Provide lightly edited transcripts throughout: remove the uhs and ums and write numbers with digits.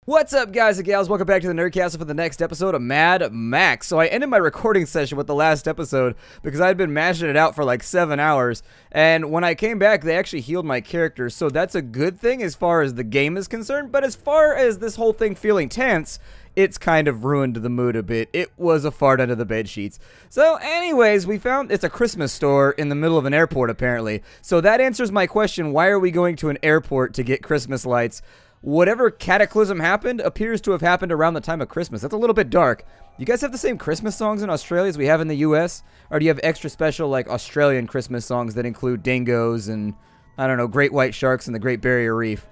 What's up, guys and gals? Welcome back to the Nerdcastle for the next episode of Mad Max. So I ended my recording session with the last episode because I had been mashing it out for like 7 hours, and when I came back, they actually healed my character, so that's a good thing as far as the game is concerned, but as far as this whole thing feeling tense, it's kind of ruined the mood a bit. It was a fart under the bed sheets. So anyways, we found it's a Christmas store in the middle of an airport, apparently. So that answers my question, why are we going to an airport to get Christmas lights? Whatever cataclysm happened appears to have happened around the time of Christmas. That's a little bit dark. You guys have the same Christmas songs in Australia as we have in the US? Or do you have extra special, like, Australian Christmas songs that include dingoes and, I don't know, great white sharks and the Great Barrier Reef?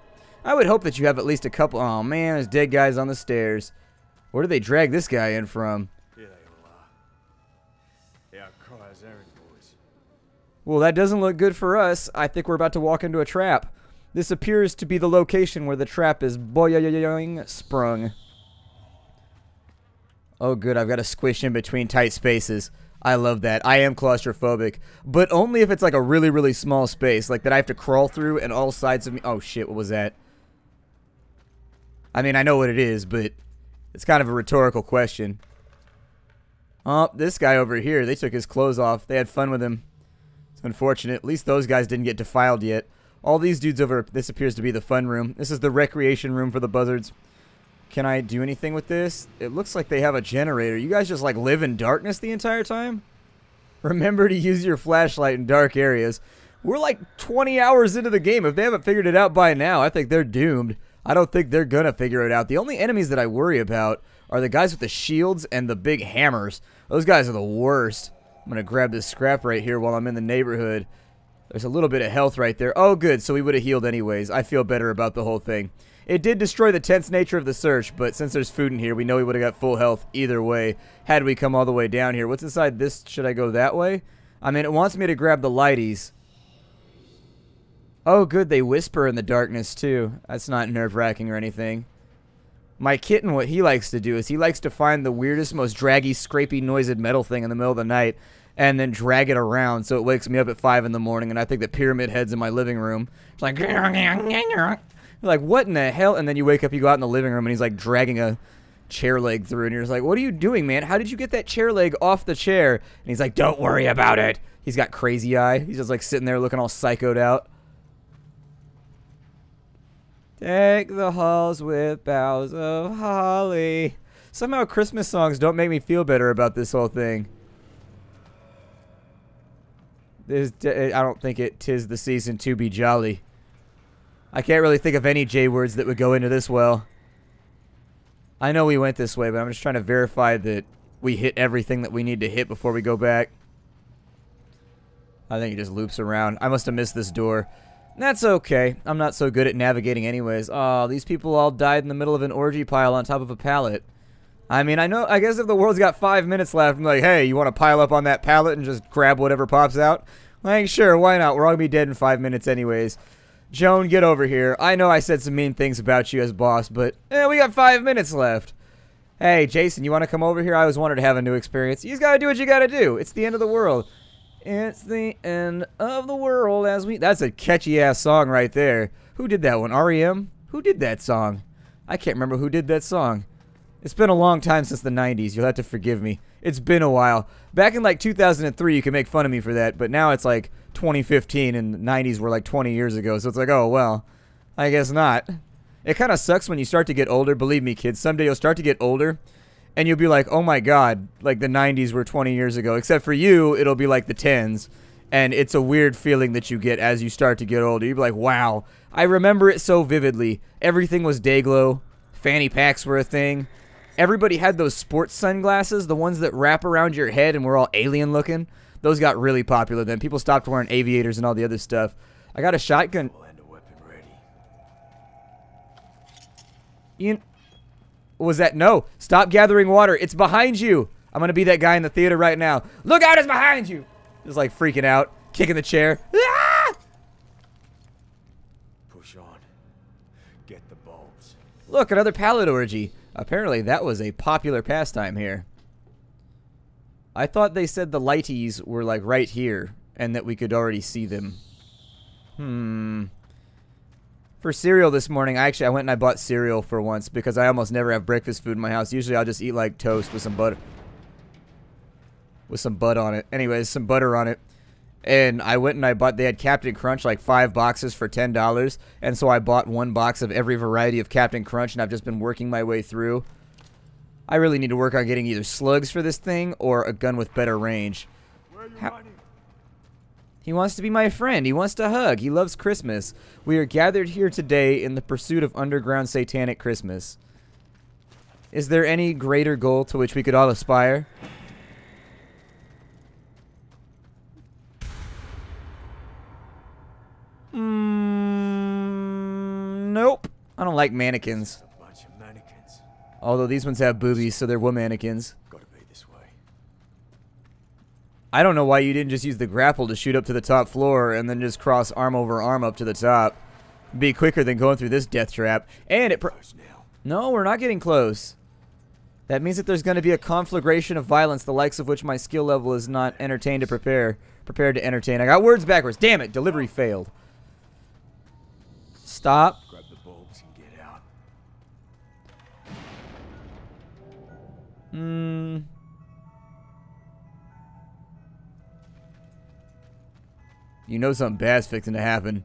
I would hope that you have at least a couple. Oh, man, there's dead guys on the stairs. Where did they drag this guy in from? Here they all are. They are Cry's errand boys. Well, that doesn't look good for us. I think we're about to walk into a trap. This appears to be the location where the trap is boing sprung. Oh, good. I've got to squish in between tight spaces. I love that. I am claustrophobic. But only if it's like a really, really small space. Like that I have to crawl through and all sides of me. Oh, shit. What was that? I mean, I know what it is, but it's kind of a rhetorical question. Oh, this guy over here. They took his clothes off. They had fun with him. It's unfortunate. At least those guys didn't get defiled yet. All these dudes over, this appears to be the fun room. This is the recreation room for the buzzards. Can I do anything with this? It looks like they have a generator. You guys just like live in darkness the entire time? Remember to use your flashlight in dark areas. We're like 20 hours into the game. If they haven't figured it out by now, I think they're doomed. I don't think they're gonna figure it out. The only enemies that I worry about are the guys with the shields and the big hammers. Those guys are the worst. I'm gonna grab this scrap right here while I'm in the neighborhood. There's a little bit of health right there. Oh, good. So we would have healed anyways. I feel better about the whole thing. It did destroy the tense nature of the search, but since there's food in here, we know we would have got full health either way had we come all the way down here. What's inside this? Should I go that way? I mean, it wants me to grab the lighties. Oh, good. They whisper in the darkness, too. That's not nerve-wracking or anything. My kitten, what he likes to do is he likes to find the weirdest, most draggy, scrapey, noised metal thing in the middle of the night and then drag it around so it wakes me up at 5 in the morning, and I think the pyramid head's in my living room. It's like, you're like, what in the hell? And then you wake up, you go out in the living room, and he's like dragging a chair leg through, and you're just like, what are you doing, man? How did you get that chair leg off the chair? And he's like, don't worry about it. He's got crazy eye. He's just like sitting there looking all psychoed out. Take the halls with boughs of holly. Somehow Christmas songs don't make me feel better about this whole thing. I don't think it 'tis the season to be jolly. I can't really think of any J words that would go into this well. I know we went this way, but I'm just trying to verify that we hit everything that we need to hit before we go back. I think it just loops around. I must have missed this door. That's okay. I'm not so good at navigating anyways. Oh, these people all died in the middle of an orgy pile on top of a pallet. I mean, I guess if the world's got 5 minutes left, I'm like, hey, you want to pile up on that pallet and just grab whatever pops out? Like, sure, why not? We're all going to be dead in 5 minutes anyways. Joan, get over here. I know I said some mean things about you as boss, but we got 5 minutes left. Hey, Jason, you want to come over here? I always wanted to have a new experience. You just got to do what you got to do. It's the end of the world. It's the end of the world as we... That's a catchy-ass song right there. Who did that one? R.E.M.? Who did that song? I can't remember who did that song. It's been a long time since the 90s. You'll have to forgive me. It's been a while. Back in like 2003, you could make fun of me for that, but now it's like 2015 and the 90s were like 20 years ago, so it's like, oh, well, I guess not. It kind of sucks when you start to get older. Believe me, kids, someday you'll start to get older, and you'll be like, oh my god, like the 90s were 20 years ago. Except for you, it'll be like the 10s, and it's a weird feeling that you get as you start to get older. You'll be like, wow, I remember it so vividly. Everything was day-glow. Fanny packs were a thing. Everybody had those sports sunglasses, the ones that wrap around your head and were all alien looking. Those got really popular then. People stopped wearing aviators and all the other stuff. I got a shotgun. Ian, what was that? No. Stop gathering water. It's behind you. I'm going to be that guy in the theater right now. Look out, it's behind you. Just like freaking out, kicking the chair. Ah! Push on. Get the bulbs. Look, another pallet orgy. Apparently that was a popular pastime here. I thought they said the lighties were like right here and that we could already see them. For cereal this morning, I went and I bought cereal for once because I almost never have breakfast food in my house. Usually I'll just eat like toast with some butter. With some butter on it. Anyways, some butter on it. And I went and I bought, they had Captain Crunch, like 5 boxes for $10. And so I bought 1 box of every variety of Captain Crunch, and I've just been working my way through. I really need to work on getting either slugs for this thing or a gun with better range. Where are you running? He wants to be my friend. He wants to hug. He loves Christmas. We are gathered here today in the pursuit of underground satanic Christmas. Is there any greater goal to which we could all aspire? Nope. I don't like mannequins. A bunch of mannequins. Although these ones have boobies, so they're womannequins. Gotta be this way. I don't know why you didn't just use the grapple to shoot up to the top floor and then just cross arm over arm up to the top. Be quicker than going through this death trap. And it... Close now. No, we're not getting close. That means that there's going to be a conflagration of violence, the likes of which my skill level is not prepared to entertain. I got words backwards. Damn it, delivery failed. Stop. Grab the bulbs and get out. You know something bad's fixing to happen.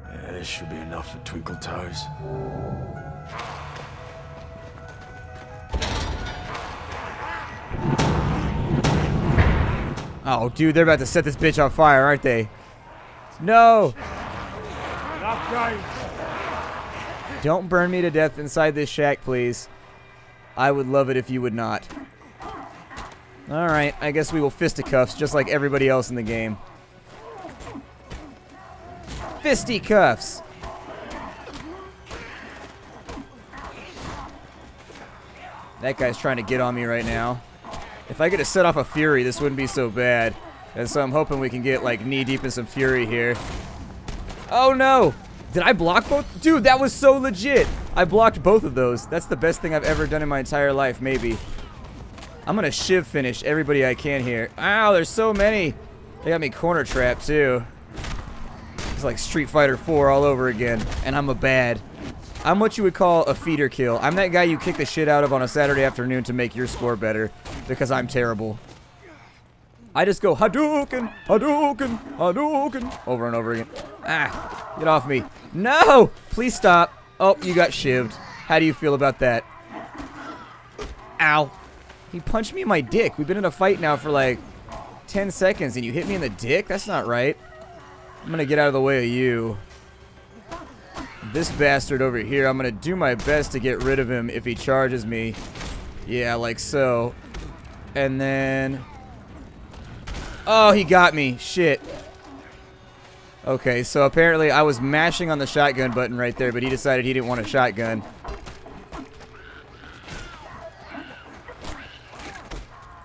Yeah, this should be enough for Twinkle Toes. Oh, dude, they're about to set this bitch on fire, aren't they? No! Not right. Don't burn me to death inside this shack, please. I would love it if you would not. Alright, I guess we will fisticuffs just like everybody else in the game. Fisticuffs! That guy's trying to get on me right now. If I get to set off a Fury, this wouldn't be so bad. And so I'm hoping we can get, like, knee-deep in some Fury here. Oh, no! Did I block both? Dude, that was so legit! I blocked both of those. That's the best thing I've ever done in my entire life, maybe. I'm gonna shiv finish everybody I can here. Ow, there's so many! They got me corner trapped, too. It's like Street Fighter 4 all over again. And I'm a bad. I'm what you would call a feeder kill. I'm that guy you kick the shit out of on a Saturday afternoon to make your score better. Because I'm terrible. I just go Hadouken, Hadouken, Hadouken over and over again. Ah, get off me. No! Please stop. Oh, you got shivved. How do you feel about that? Ow. He punched me in my dick. We've been in a fight now for like 10 seconds and you hit me in the dick? That's not right. I'm gonna get out of the way of you. This bastard over here, I'm gonna do my best to get rid of him if he charges me. Yeah, like so. And then... Oh, he got me. Shit. Okay, so apparently I was mashing on the shotgun button right there, but he decided he didn't want a shotgun.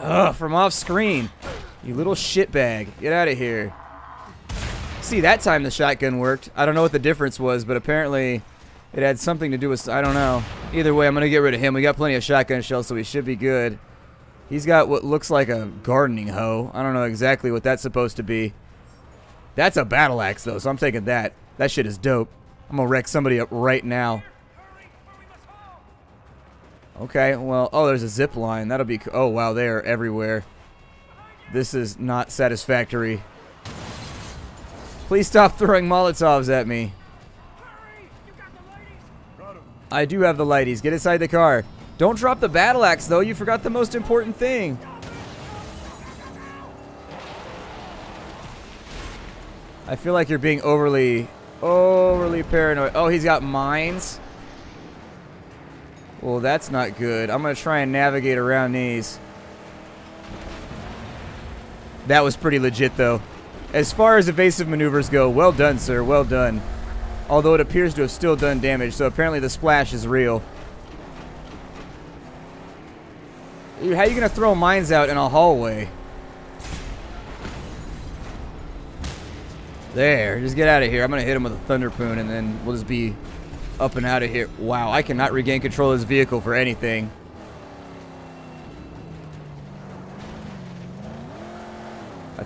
Ugh, from off screen. You little shitbag. Get out of here. See, that time the shotgun worked. I don't know what the difference was, but apparently it had something to do with... I don't know. Either way, I'm going to get rid of him. We got plenty of shotgun shells, so we should be good. He's got what looks like a gardening hoe. I don't know exactly what that's supposed to be. That's a battle axe, though, so I'm taking that. That shit is dope. I'm going to wreck somebody up right now. Okay, well... Oh, there's a zip line. That'll be... Oh, wow, they are everywhere. This is not satisfactory. Please stop throwing Molotovs at me. I do have the lighties. Get inside the car. Don't drop the battle axe, though. You forgot the most important thing. I feel like you're being overly paranoid. Oh, he's got mines? Well, that's not good. I'm going to try and navigate around these. That was pretty legit, though. As far as evasive maneuvers go, well done, sir. Well done. Although it appears to have still done damage, so apparently the splash is real. Dude, how are you going to throw mines out in a hallway? There. Just get out of here. I'm going to hit him with a Thunderpoon, and then we'll just be up and out of here. Wow, I cannot regain control of this vehicle for anything.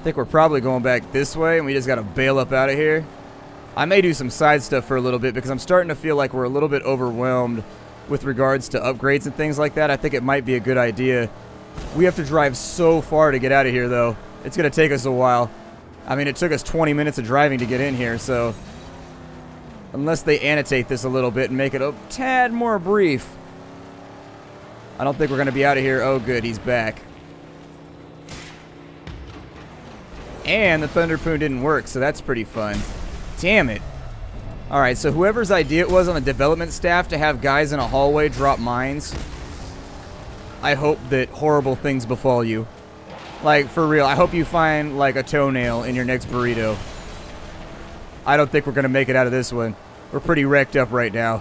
think we're probably going back this way, and we just gotta bail up out of here. I may do some side stuff for a little bit because I'm starting to feel like we're a little bit overwhelmed with regards to upgrades and things like that. I think it might be a good idea. We have to drive so far to get out of here, though. It's gonna take us a while. I mean, it took us 20 minutes of driving to get in here, so unless they annotate this a little bit and make it a tad more brief, I don't think we're gonna be out of here. Oh, good, he's back. And the Thunderpoon didn't work, so that's pretty fun. Damn it. Alright, so whoever's idea it was on the development staff to have guys in a hallway drop mines, I hope that horrible things befall you. Like, for real, I hope you find, like, a toenail in your next burrito. I don't think we're gonna make it out of this one. We're pretty wrecked up right now.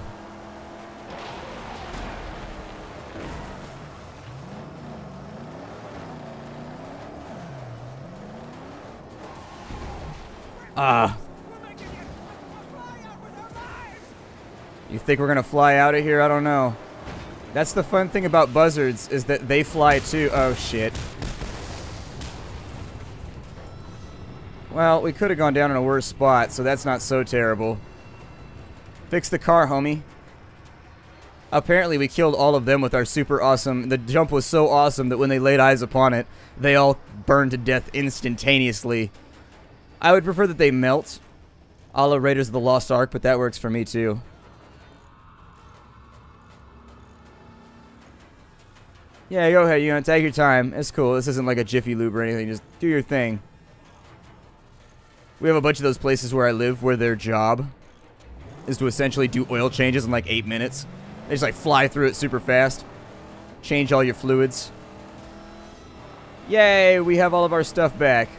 You think we're gonna fly out of here? I don't know. That's the fun thing about buzzards, is that they fly too. Oh, shit. Well, we could have gone down in a worse spot, so that's not so terrible. Fix the car, homie. Apparently, we killed all of them with our super awesome... The jump was so awesome that when they laid eyes upon it, they all burned to death instantaneously. I would prefer that they melt, a la Raiders of the Lost Ark, but that works for me, too. Yeah, go ahead. You know, take your time. It's cool. This isn't like a Jiffy Lube or anything. Just do your thing. We have a bunch of those places where I live where their job is to essentially do oil changes in like 8 minutes. They just like fly through it super fast. Change all your fluids. Yay, we have all of our stuff back.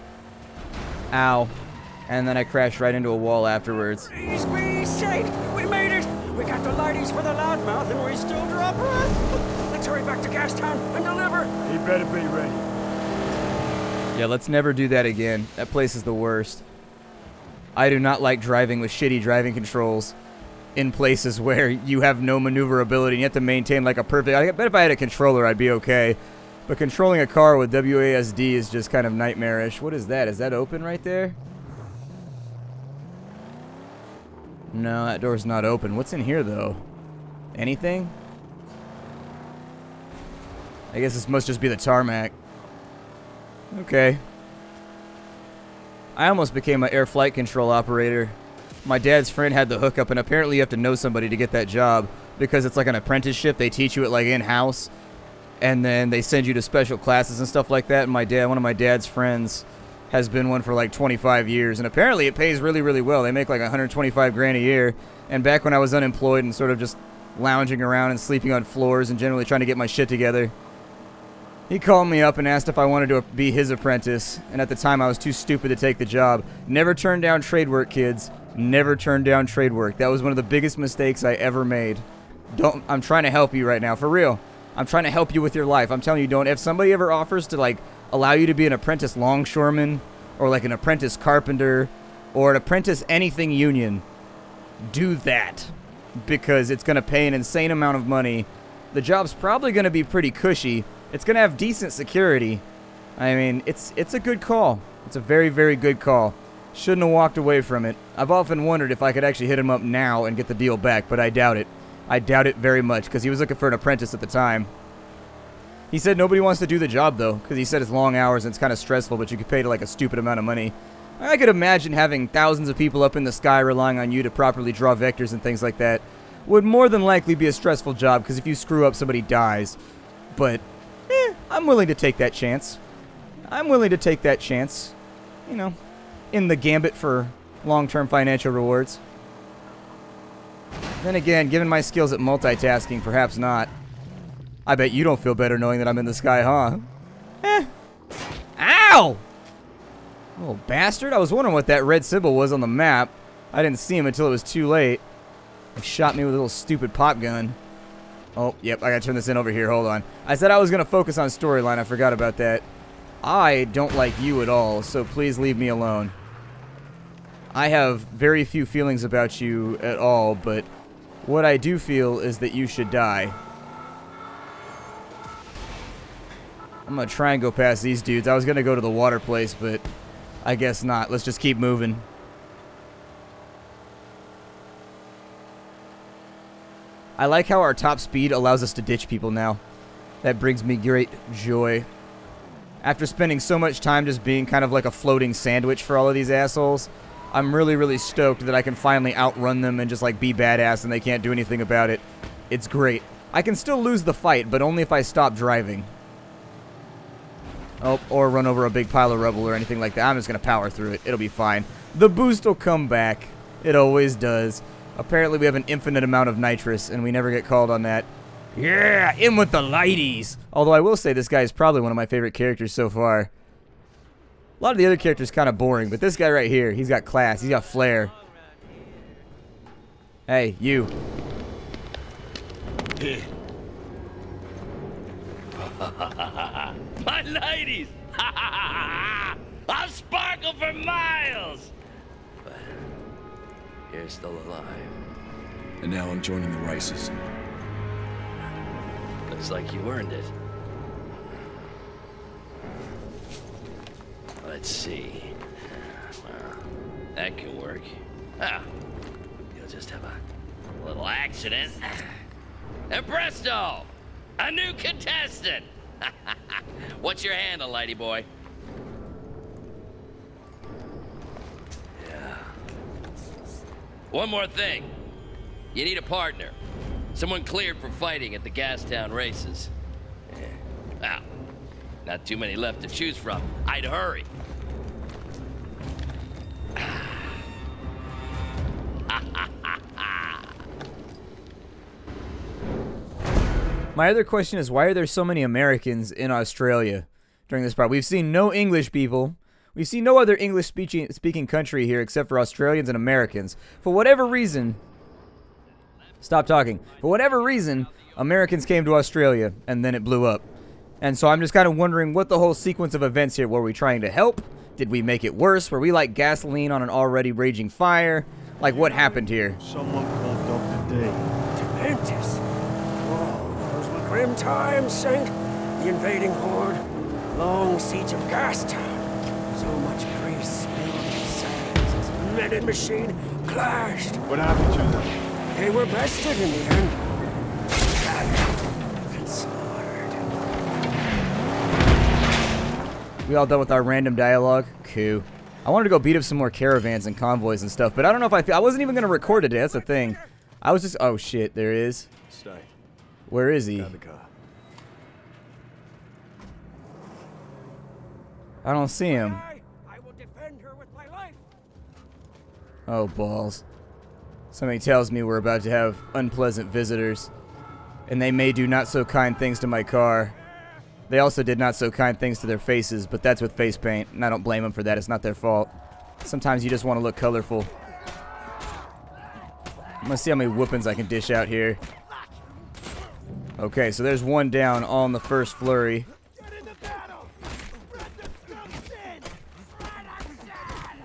Ow. And then I crashed right into a wall afterwards. Please be safe. We made it. We got the lighties for the loudmouth and we still draw breath. Let's hurry back to Gastown and deliver. He better be ready. Yeah, let's never do that again. That place is the worst. I do not like driving with shitty driving controls in places where you have no maneuverability and you have to maintain like a perfect... I bet if I had a controller, I'd be okay. But controlling a car with WASD is just kind of nightmarish. What is that? Is that open right there? No, that door's not open. What's in here, though? Anything? I guess this must just be the tarmac. Okay. I almost became an air flight control operator. My dad's friend had the hookup, and apparently you have to know somebody to get that job because it's like an apprenticeship. They teach you it like in-house, and then they send you to special classes and stuff like that. And my dad, one of my dad's friends, has been one for like 25 years, and apparently it pays really, really well. They make like 125 grand a year. And back when I was unemployed and sort of just lounging around and sleeping on floors and generally trying to get my shit together, he called me up and asked if I wanted to be his apprentice, and at the time I was too stupid to take the job. Never turn down trade work, kids. Never turn down trade work. That was one of the biggest mistakes I ever made. I'm trying to help you right now, for real. I'm trying to help you with your life. I'm telling you, don't. If somebody ever offers to like allow you to be an apprentice longshoreman or like an apprentice carpenter or an apprentice anything union, do that, because it's going to pay an insane amount of money. The job's probably going to be pretty cushy. It's going to have decent security. I mean, it's a good call. It's a very, very good call. Shouldn't have walked away from it. I've often wondered if I could actually hit him up now and get the deal back, but I doubt it. I doubt it very much, because he was looking for an apprentice at the time. He said nobody wants to do the job, though, because he said it's long hours and it's kind of stressful, but you could pay to like a stupid amount of money. I could imagine having thousands of people up in the sky relying on you to properly draw vectors and things like that would more than likely be a stressful job, because if you screw up, somebody dies. But I'm willing to take that chance. I'm willing to take that chance. You know, in the gambit for long-term financial rewards. Then again, given my skills at multitasking, perhaps not. I bet you don't feel better knowing that I'm in the sky, huh? Ow! Little bastard. I was wondering what that red symbol was on the map. I didn't see him until it was too late. He shot me with a little stupid pop gun. Oh, yep, I gotta turn this in over here. Hold on. I said I was gonna focus on storyline. I forgot about that. I don't like you at all, so please leave me alone. I have very few feelings about you at all, but what I do feel is that you should die. I'm gonna try and go past these dudes. I was gonna go to the water place, but I guess not. Let's just keep moving. I like how our top speed allows us to ditch people now. That brings me great joy. After spending so much time just being kind of like a floating sandwich for all of these assholes, I'm really, really stoked that I can finally outrun them and just like be badass and they can't do anything about it. It's great. I can still lose the fight, but only if I stop driving. Oh, or run over a big pile of rubble or anything like that. I'm just going to power through it. It'll be fine. The boost will come back. It always does. Apparently we have an infinite amount of nitrous, and we never get called on that. Yeah, in with the lighties! Although I will say this guy is probably one of my favorite characters so far. A lot of the other characters kind of boring, but this guy right here, he's got class. He's got flair. Hey, you. My ladies! I'll sparkle for miles! But you're still alive. And now I'm joining the races. Looks like you earned it. Let's see. Well, that can work. Ah, you'll just have a little accident. And presto! A new contestant! What's your handle, lady boy? Yeah. One more thing. You need a partner. Someone cleared for fighting at the Gastown races. Yeah. Wow. Not too many left to choose from. I'd hurry. My other question is, why are there so many Americans in Australia during this part? We've seen no English people. We've seen no other English-speaking country here except for Australians and Americans. For whatever reason... Stop talking. For whatever reason, Americans came to Australia, and then it blew up. And so I'm just kind of wondering what the whole sequence of events here. Were we trying to help? Did we make it worse? Were we like gasoline on an already raging fire? Like, what happened here? Someone called Dr. D. Dementis. Oh, those were grim times, Saint. The invading horde. Long siege of Gastown. So much grease spilled in sands as men and machine clashed. What happened to them? They were bested in the end. And slaughtered. We all done with our random dialogue? Cool. I wanted to go beat up some more caravans and convoys and stuff, but I don't know if I wasn't even going to record today, that's the thing. I was just... Oh, shit, there is. Stay. Where is he? Down the car. I don't see him. I will defend her with my life. Oh, balls. Something tells me we're about to have unpleasant visitors. And they may do not so kind things to my car. They also did not so kind things to their faces, but that's with face paint, and I don't blame them for that. It's not their fault. Sometimes you just want to look colorful. I'm gonna see how many whoopings I can dish out here. Okay, so there's one down all in the first flurry.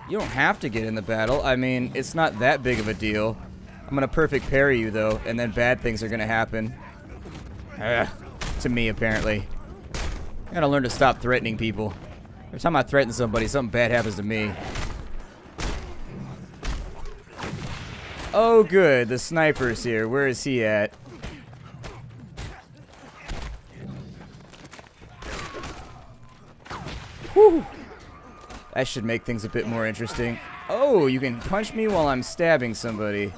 You don't have to get in the battle. I mean, it's not that big of a deal. I'm gonna perfect parry you, though, and then bad things are gonna happen. To me, apparently. I gotta learn to stop threatening people. Every time I threaten somebody, something bad happens to me. Oh, good. The sniper's here. Where is he at? Whew. That should make things a bit more interesting. Oh, you can punch me while I'm stabbing somebody.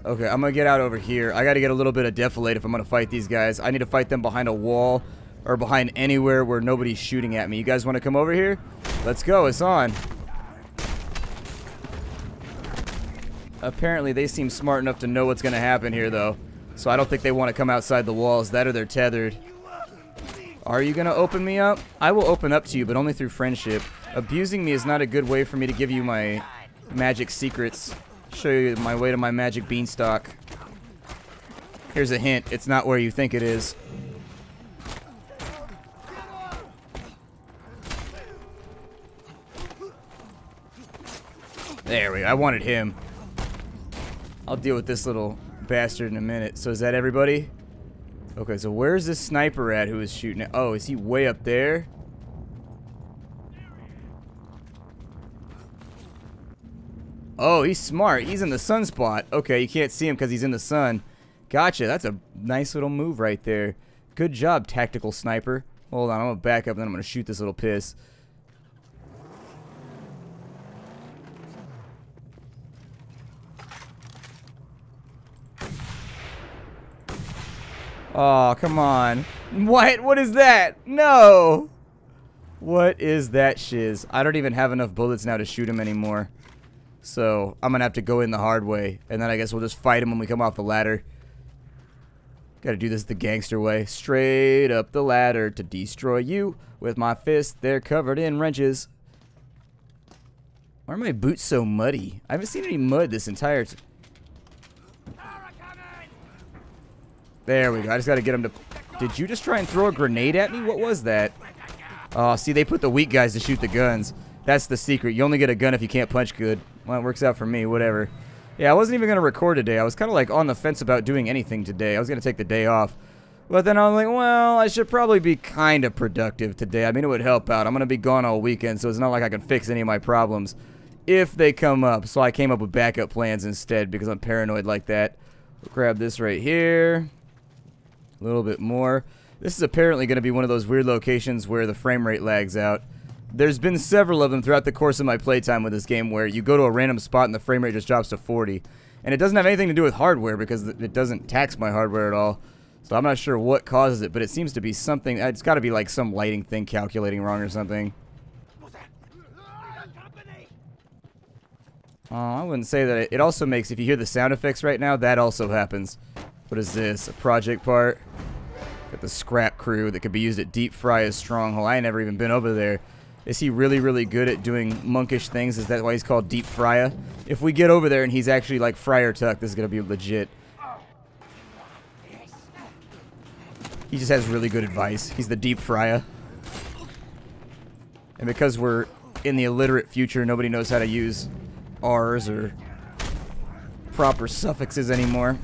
Okay, I'm gonna get out over here. I gotta get a little bit of defilade if I'm gonna fight these guys. I need to fight them behind a wall or behind anywhere where nobody's shooting at me. You guys wanna come over here? Let's go, it's on. Apparently they seem smart enough to know what's gonna happen here, though. So I don't think they want to come outside the walls. That or they're tethered. Are you gonna open me up? I will open up to you, but only through friendship. Abusing me is not a good way for me to give you my magic secrets. Show you my way to my magic beanstalk. Here's a hint. It's not where you think it is. There we go. I wanted him. I'll deal with this little bastard in a minute. So is that everybody? Okay, so where's this sniper at who is shooting at? Oh, is he way up there? Oh, he's smart. He's in the sunspot. Okay, you can't see him because he's in the sun. Gotcha. That's a nice little move right there. Good job, tactical sniper. Hold on, I'm going to back up and then I'm going to shoot this little piss. Oh, come on. What? What is that? No! What is that shiz? I don't even have enough bullets now to shoot him anymore. So, I'm gonna have to go in the hard way. And then I guess we'll just fight him when we come off the ladder. Gotta do this the gangster way. Straight up the ladder to destroy you. With my fist, they're covered in wrenches. Why are my boots so muddy? I haven't seen any mud this entire time. There we go. I just gotta get him to... Did you just try and throw a grenade at me? What was that? Oh, see, they put the weak guys to shoot the guns. That's the secret. You only get a gun if you can't punch good. Well, it works out for me. Whatever. Yeah, I wasn't even gonna record today. I was kind of like on the fence about doing anything today. I was gonna take the day off. But then I was like, well, I should probably be kind of productive today. I mean, it would help out. I'm gonna be gone all weekend, so it's not like I can fix any of my problems if they come up. So I came up with backup plans instead because I'm paranoid like that. We'll grab this right here. A little bit more. This is apparently going to be one of those weird locations where the frame rate lags out. There's been several of them throughout the course of my playtime with this game where you go to a random spot and the frame rate just drops to 40. And it doesn't have anything to do with hardware because it doesn't tax my hardware at all. So I'm not sure what causes it, but it seems to be something. It's got to be like some lighting thing calculating wrong or something. Oh, I wouldn't say that. It also makes, if you hear the sound effects right now, that also happens. What is this? A project part? Got the scrap crew that could be used at Deep Fry's stronghold. I ain't never even been over there. Is he really, really good at doing monkish things? Is that why he's called Deep Frya? If we get over there and he's actually like Friar Tuck, this is going to be legit. He just has really good advice. He's the Deep Frya. And because we're in the illiterate future, nobody knows how to use R's or proper suffixes anymore.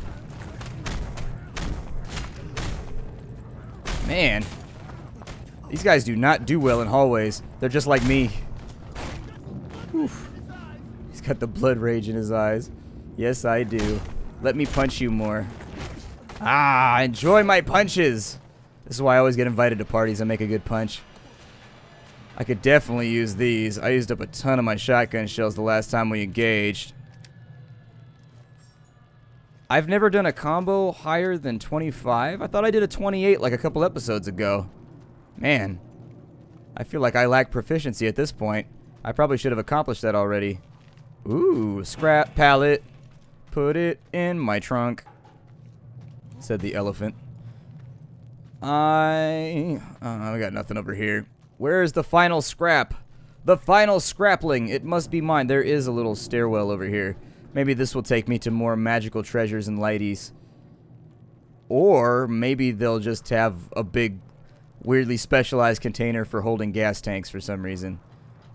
Man, these guys do not do well in hallways. They're just like me. Oof. He's got the blood rage in his eyes. Yes, I do. Let me punch you more. Ah, enjoy my punches. This is why I always get invited to parties and make a good punch. I could definitely use these. I used up a ton of my shotgun shells the last time we engaged. I've never done a combo higher than 25. I thought I did a 28 like a couple episodes ago. Man, I feel like I lack proficiency at this point. I probably should have accomplished that already. Ooh, scrap pallet. Put it in my trunk, said the elephant. We got nothing over here. Where is the final scrap? The final scrapling. It must be mine. There is a little stairwell over here. Maybe this will take me to more magical treasures and lighties. Or maybe they'll just have a big, weirdly specialized container for holding gas tanks for some reason.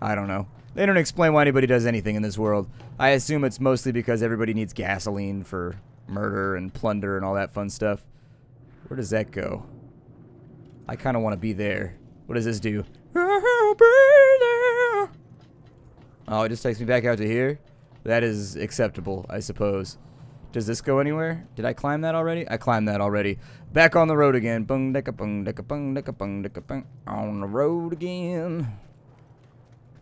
I don't know. They don't explain why anybody does anything in this world. I assume it's mostly because everybody needs gasoline for murder and plunder and all that fun stuff. Where does that go? I kind of want to be there. What does this do? I'll be there. Oh, it just takes me back out to here? That is acceptable, I suppose. Does this go anywhere? Did I climb that already? I climbed that already. Back on the road again. Bung dicka bung dicka bung dicka bung dicka bung. On the road again.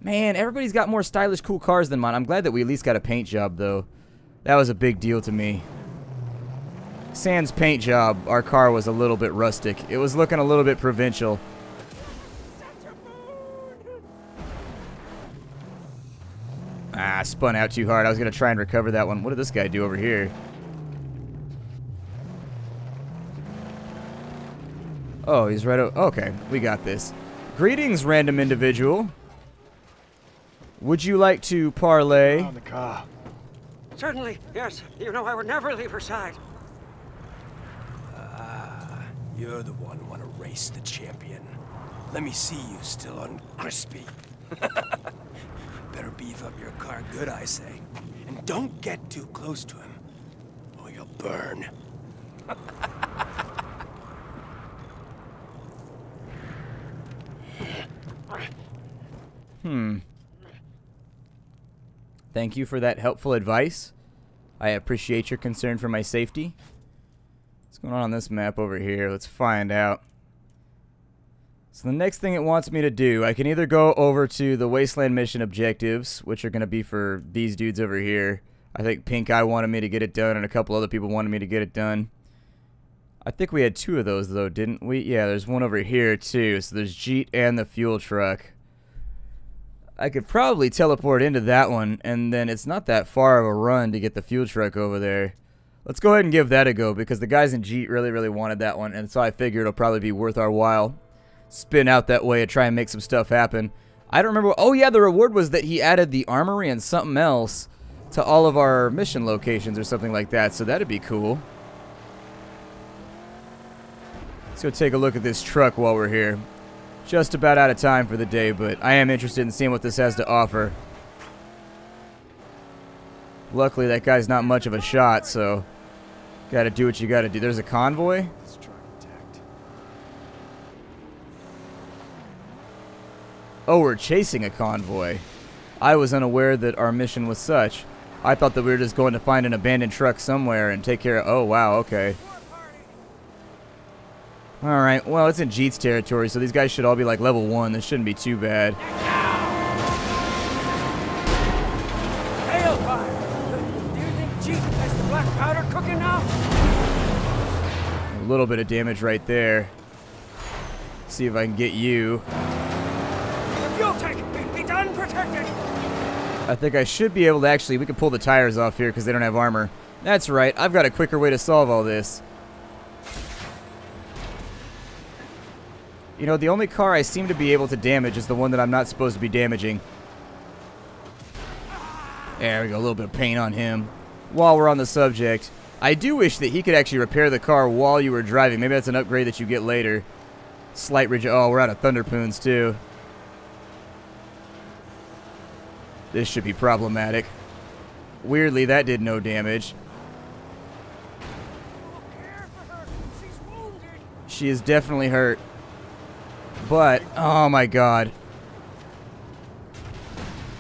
Man, everybody's got more stylish, cool cars than mine. I'm glad that we at least got a paint job, though. That was a big deal to me. Sans paint job, our car was a little bit rustic. It was looking a little bit provincial. Ah, spun out too hard. I was going to try and recover that one. What did this guy do over here? Oh, he's right over. Okay, we got this. Greetings, random individual. Would you like to parlay? On the car. Certainly, yes. You know I would never leave her side. You're the one who want to race the champion. Let me see you still uncrispy. Better beef up your car good, I say. And don't get too close to him, or you'll burn. Thank you for that helpful advice. I appreciate your concern for my safety. What's going on this map over here? Let's find out. So the next thing it wants me to do, I can either go over to the Wasteland mission objectives, which are going to be for these dudes over here. I think Pink Eye wanted me to get it done, and a couple other people wanted me to get it done. I think we had 2 of those, though, didn't we? Yeah, there's one over here, too. So there's Jeet and the fuel truck. I could probably teleport into that one, and then it's not that far of a run to get the fuel truck over there. Let's go ahead and give that a go, because the guys in Jeet really, really wanted that one, and so I figured it'll probably be worth our while. Spin out that way and try and make some stuff happen. I don't remember. Oh, yeah, the reward was that he added the armory and something else to all of our mission locations or something like that, so that'd be cool. Let's go take a look at this truck while we're here. Just about out of time for the day, but I am interested in seeing what this has to offer. Luckily, that guy's not much of a shot, so gotta do what you gotta do. There's a convoy. Oh, we're chasing a convoy. I was unaware that our mission was such. I thought that we were just going to find an abandoned truck somewhere and take care of... Oh, wow, okay. Alright, well, it's in Jeet's territory, so these guys should all be like level 1. This shouldn't be too bad. Hailfire! Do you think Jeet has the black powder cooking now? A little bit of damage right there. See if I can get you. Fuel tank! Be done protected! I think I should be able to actually... We can pull the tires off here because they don't have armor. That's right. I've got a quicker way to solve all this. You know, the only car I seem to be able to damage is the one that I'm not supposed to be damaging. There we go. A little bit of paint on him. While we're on the subject, I do wish that he could actually repair the car while you were driving. Maybe that's an upgrade that you get later. Slight ridge. Oh, we're out of Thunderpoons, too. This should be problematic. Weirdly, that did no damage. She is definitely hurt. But, oh my god.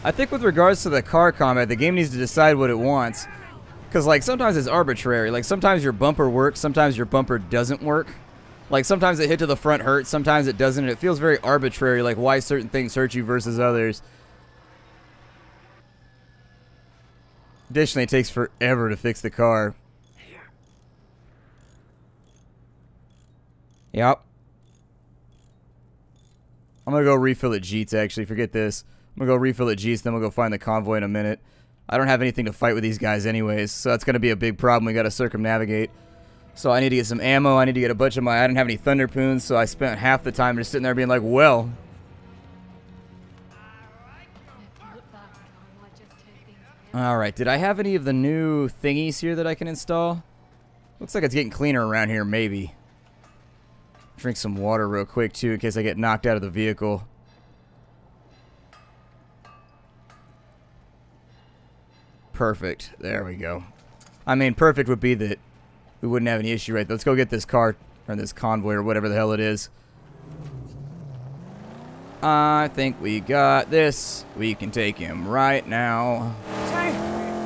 I think with regards to the car combat, the game needs to decide what it wants. Because, like, sometimes it's arbitrary. Like, sometimes your bumper works, sometimes your bumper doesn't work. Like, sometimes a hit to the front hurts, sometimes it doesn't. And it feels very arbitrary, like, why certain things hurt you versus others. Additionally, it takes forever to fix the car. Yep. I'm going to go refill at Jeet's, actually. Forget this. I'm going to go refill at Jeet's, then we'll go find the convoy in a minute. I don't have anything to fight with these guys anyways, so that's going to be a big problem. We got to circumnavigate. So I need to get some ammo. I need to get a bunch of my... I didn't have any Thunderpoons, so I spent half the time just sitting there being like, well... Alright, did I have any of the new thingies here that I can install? Looks like it's getting cleaner around here, maybe. Drink some water real quick, too, in case I get knocked out of the vehicle. Perfect. There we go. I mean, perfect would be that we wouldn't have any issue right there. Let's go get this car, or this convoy, or whatever the hell it is. I think we got this. We can take him right now. Say,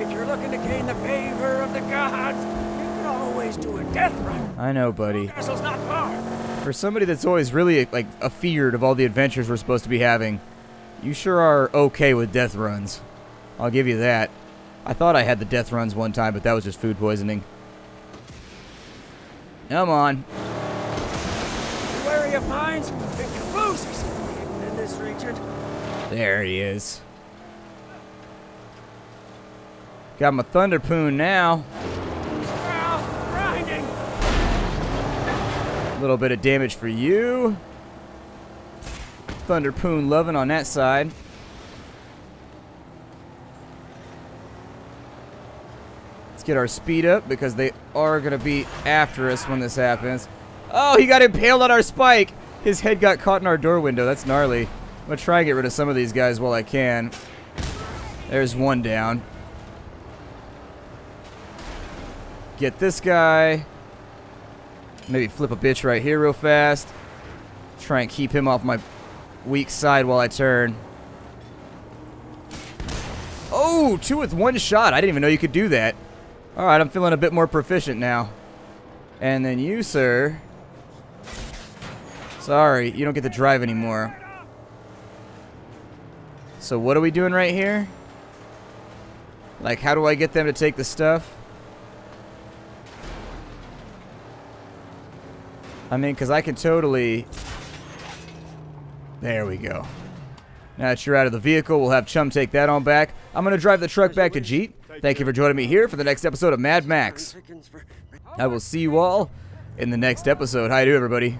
if you're looking to gain the favor of the gods, you can always do a death run. I know, buddy. Castle's not far. For somebody that's always really, like, afeared of all the adventures we're supposed to be having, you sure are okay with death runs. I'll give you that. I thought I had the death runs one time, but that was just food poisoning. Come on. Be wary of mines and explosives hidden in this region. There he is. Got my Thunderpoon now. Grinding. A little bit of damage for you. Thunderpoon loving on that side. Let's get our speed up because they are going to be after us when this happens. Oh, he got impaled on our spike. His head got caught in our door window. That's gnarly. I'm going to try and get rid of some of these guys while I can. There's one down. Get this guy. Maybe flip a bitch right here real fast. Try and keep him off my weak side while I turn. Ooh, 2 with 1 shot. I didn't even know you could do that. Alright, I'm feeling a bit more proficient now. And then you, sir. Sorry, you don't get to drive anymore. So what are we doing right here? Like, how do I get them to take the stuff? I mean, because I can totally... There we go. Now that you're out of the vehicle, we'll have Chum take that on back. I'm going to drive the truck back to Jeet. Thank you for joining me here for the next episode of Mad Max. I will see you all in the next episode. How you doing, everybody?